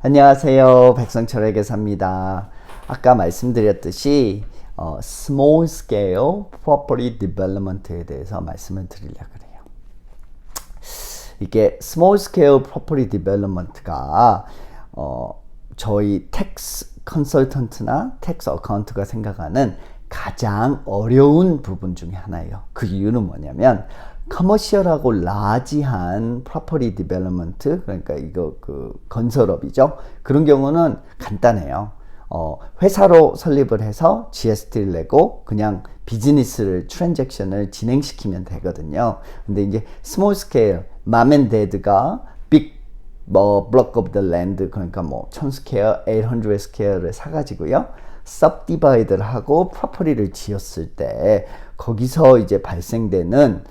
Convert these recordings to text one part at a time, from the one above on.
안녕하세요. 백성철의 계사입니다. 아까 말씀드렸듯이 Small Scale Property Development에 대해서 말씀을 드리려고 그래요. 이게 Small Scale Property Development가 저희 텍스 컨설턴트나 텍스 어카운트가 생각하는 가장 어려운 부분 중에 하나예요. 그 이유는 뭐냐면 커머셜하고 라지한 프로퍼티 디벨롭먼트, 그러니까 이거 그 건설업이죠. 그런 경우는 간단해요. 회사로 설립을 해서 GST를 내고 그냥 비즈니스를 트랜잭션을 진행시키면 되거든요. 근데 이제 스몰 스케일 맘앤데드가 빅 블록 오브 더 랜드, 그러니까 1000스퀘어, 800 스퀘어를 사가지고요, subdivide를 하고 프로퍼티를 지었을 때 거기서 이제 발생되는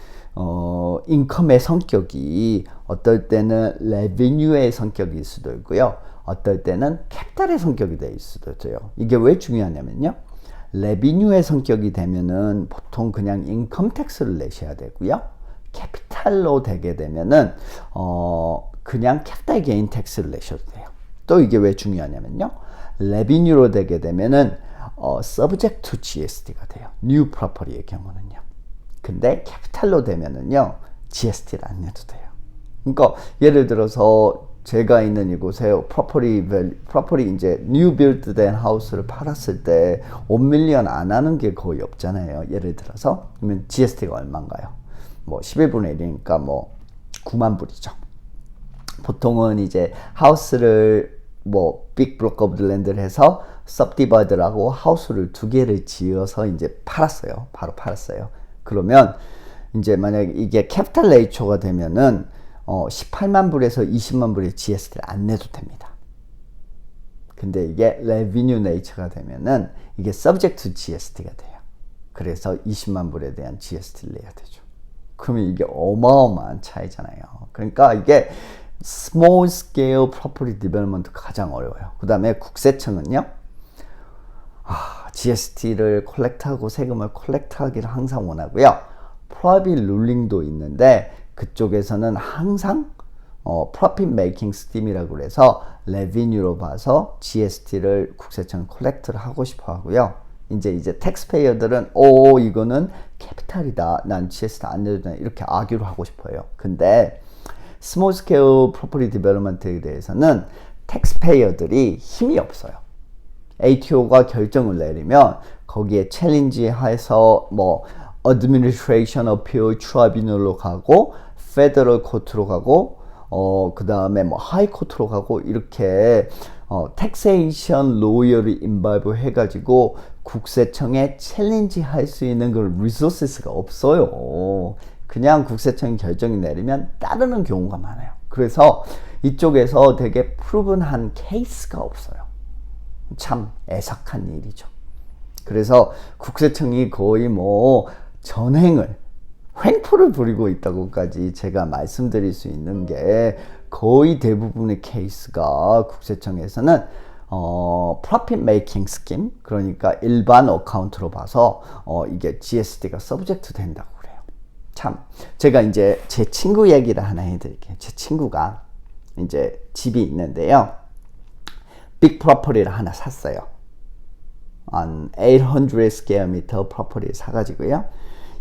인컴의 성격이 어떨 때는 레비뉴의 성격일 수도 있고요, 어떨 때는 캐피탈의 성격이 될 수도 있어요. 이게 왜 중요하냐면요, 레비뉴의 성격이 되면은 보통 그냥 인컴 텍스를 내셔야 되고요, 캐피탈로 되게 되면은 그냥 캐피탈 게인 텍스를 내셔도 돼요. 또 이게 왜 중요하냐면요, 레비뉴로 되게 되면은 subject to GST가 돼요. new property의 경우는요. 근데 캐피탈로 되면은요, GST를 안 내도 돼요. 그러니까 예를 들어서 제가 있는 이곳에 프로퍼티 이제 뉴 빌드 된 하우스를 팔았을 때 5밀리언 안 하는 게 거의 없잖아요. 예를 들어서 그러면 GST가 얼마인가요? 11분의 1이니까 9만 불이죠. 보통은 이제 하우스를 빅 블록 오브 랜드를 해서 subdivide라고 하우스를 2개를 지어서 이제 팔았어요. 바로 팔았어요. 그러면 이제 만약에 이게 캐피탈 레이초가 되면은 18만 불에서 20만 불의 GST를 안 내도 됩니다. 근데 이게 레비뉴 네이처가 되면은 이게 subject to GST가 돼요. 그래서 20만 불에 대한 GST를 내야 되죠. 그러면 이게 어마어마한 차이잖아요. 그러니까 이게 small scale property development가 가장 어려워요. 그 다음에 국세청은요, GST를 콜렉트하고 세금을 콜렉트하기를 항상 원하고요, 프로핏 룰링도 있는데 그쪽에서는 항상 프로핏 메이킹 스팀이라고 그래서 레비뉴로 봐서 GST를 국세청 콜렉트를 하고 싶어 하고요, 이제 텍스페이어들은 이거는 캐피탈이다, 난 GST 안 내도 되나, 이렇게 아규를 하고 싶어요. 근데 스몰 스케일 프로퍼티 디벨롭먼트에 대해서는 텍스페이어들이 힘이 없어요. ATO가 결정을 내리면 거기에 챌린지 해서 Administration Appeal Tribunal로 가고, Federal Court로 가고, 그 다음에 하이 코트로 가고, 이렇게 텍세이션 로이어를 인발브 해가지고 국세청에 챌린지 할 수 있는 그 리소스가 없어요. 그냥 국세청이 결정이 내리면 따르는 경우가 많아요. 그래서 이쪽에서 되게 프루븐한 케이스가 없어요. 참 애석한 일이죠. 그래서 국세청이 거의 전횡을, 횡포를 부리고 있다고까지 제가 말씀드릴 수 있는 게, 거의 대부분의 케이스가 국세청에서는 profit making scheme, 그러니까 일반 어카운트로 봐서 이게 GST가 서브젝트 된다고 그래요. 참, 제가 이제 제 친구 얘기를 하나 해드릴게요. 제 친구가 이제 집이 있는데요, 빅 프로퍼티를 하나 샀어요. 한 800 square meter 프로퍼티를 사가지고요,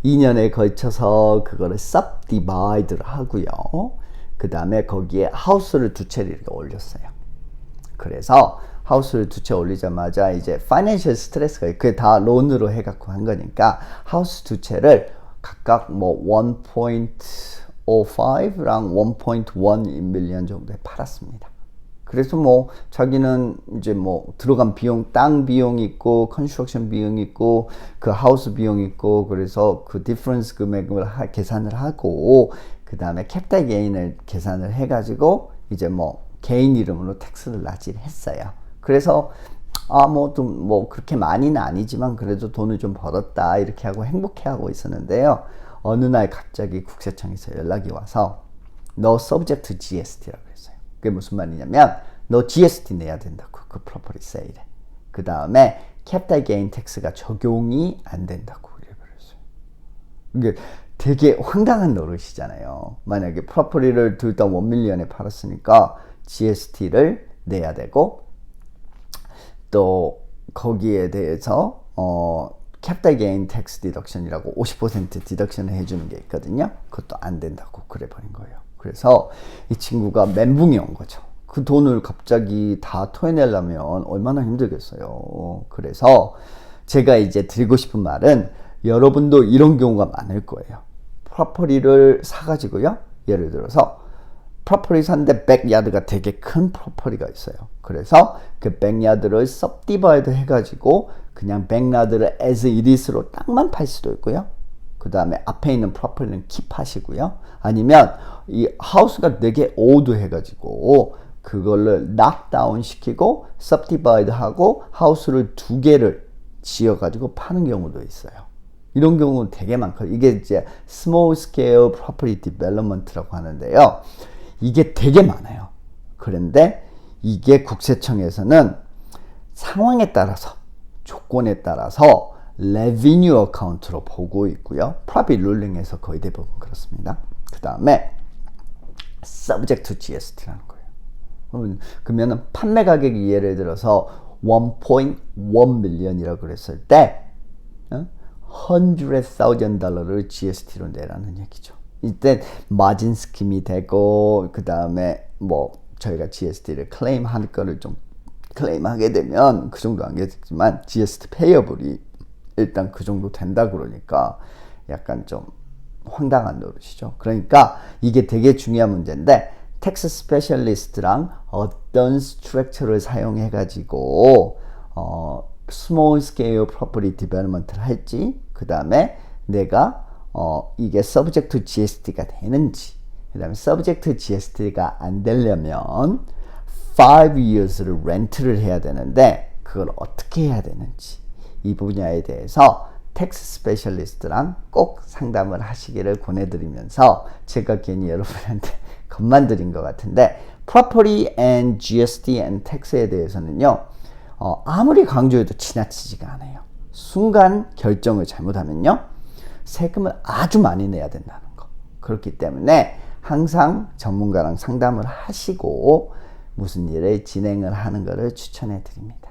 2년에 걸쳐서 그거를 subdivide를 하고요, 그 다음에 거기에 하우스를 2채를 이렇게 올렸어요. 그래서 하우스를 2채 올리자마자 이제 파이낸셜 스트레스가, 그게 다 론으로 해갖고 한 거니까 하우스 2채를 각각 1.05랑 1.1 밀리언 정도에 팔았습니다. 그래서 자기는 이제 들어간 비용, 땅 비용 있고, 컨스트럭션 비용 있고, 그 하우스 비용 있고, 그래서 그 디퍼런스 금액을 계산을 하고, 그 다음에 캐피탈 게인을 계산을 해가지고 이제 개인 이름으로 텍스를 납부를 했어요. 그래서 그렇게 많이는 아니지만 그래도 돈을 좀 벌었다, 이렇게 하고 행복해하고 있었는데요, 어느 날 갑자기 국세청에서 연락이 와서 너 subject to GST라고 했어요. 그게 무슨 말이냐면 너 GST 내야 된다고, 그 프로퍼티 세일에. 그 다음에 캐피탈 게인 텍스가 적용이 안 된다고 그래버렸어요. 이게 되게 황당한 노릇이잖아요. 만약에 프로퍼티를 둘 다 1밀리언에 팔았으니까 GST를 내야 되고, 또 거기에 대해서 capital gain tax deduction이라고 50% 디덕션을 해주는 게 있거든요. 그것도 안 된다고 그래 버린 거예요. 그래서 이 친구가 멘붕이 온 거죠. 그 돈을 갑자기 다 토해내려면 얼마나 힘들겠어요. 그래서 제가 이제 드리고 싶은 말은, 여러분도 이런 경우가 많을 거예요. 프로퍼리를 사가지고요, 예를 들어서 프로퍼리 샀는데 백야드가 되게 큰 프로퍼리가 있어요. 그래서 그 백야드를 subdivide 해가지고 그냥 백야드를 as it is로 딱만 팔 수도 있고요. 그 다음에 앞에 있는 프로퍼리는 킵하시고요. 아니면 이 하우스가 되게 오드 해가지고 그걸를 knockdown 시키고 subdivide 하고 하우스를 2개를 지어가지고 파는 경우도 있어요. 이런 경우는 되게 많거든요. 이게 이제 small scale property development라고 하는데요. 이게 되게 많아요. 그런데 이게 국세청에서는 상황에 따라서, 조건에 따라서 revenue account로 보고 있고요. profit ruling에서 거의 대부분 그렇습니다. 그 다음에 subject to GST라는 거예요. 그러면 판매 가격이 예를 들어서 1.1 million이라고 그랬을 때 $100,000를 GST로 내라는 얘기죠. 이때 마진 스킴이 되고, 그 다음에 뭐 저희가 GST를 클레임할 거를 좀 클레임하게 되면 그 정도 안 되겠지만 GST 페이어블이 일단 그 정도 된다 그러니까 약간 좀 황당한 노릇이죠. 그러니까 이게 되게 중요한 문제인데, 텍스 스페셜리스트랑 어떤 스트럭처를 사용해 가지고 스몰 스케일 프로퍼티 디벨롭먼트를 할지, 그 다음에 내가 이게 subject to GST가 되는지, 그 다음에 subject to GST가 안 되려면 5 years를 렌트를 해야 되는데 그걸 어떻게 해야 되는지, 이 분야에 대해서 텍스 스페셜리스트랑 꼭 상담을 하시기를 권해드리면서, 제가 괜히 여러분한테 겁만 드린 것 같은데, property and GST and tax에 대해서는요, 아무리 강조해도 지나치지가 않아요. 순간 결정을 잘못하면요, 세금을 아주 많이 내야 된다는 거. 그렇기 때문에 항상 전문가랑 상담을 하시고 무슨 일을 진행을 하는 것을 추천해 드립니다.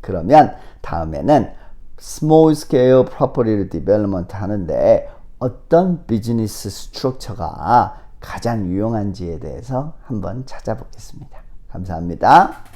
그러면 다음에는 스몰 스케일 프로퍼티 디벨롭먼트 하는데 어떤 비즈니스 스트럭처가 가장 유용한지에 대해서 한번 찾아보겠습니다. 감사합니다.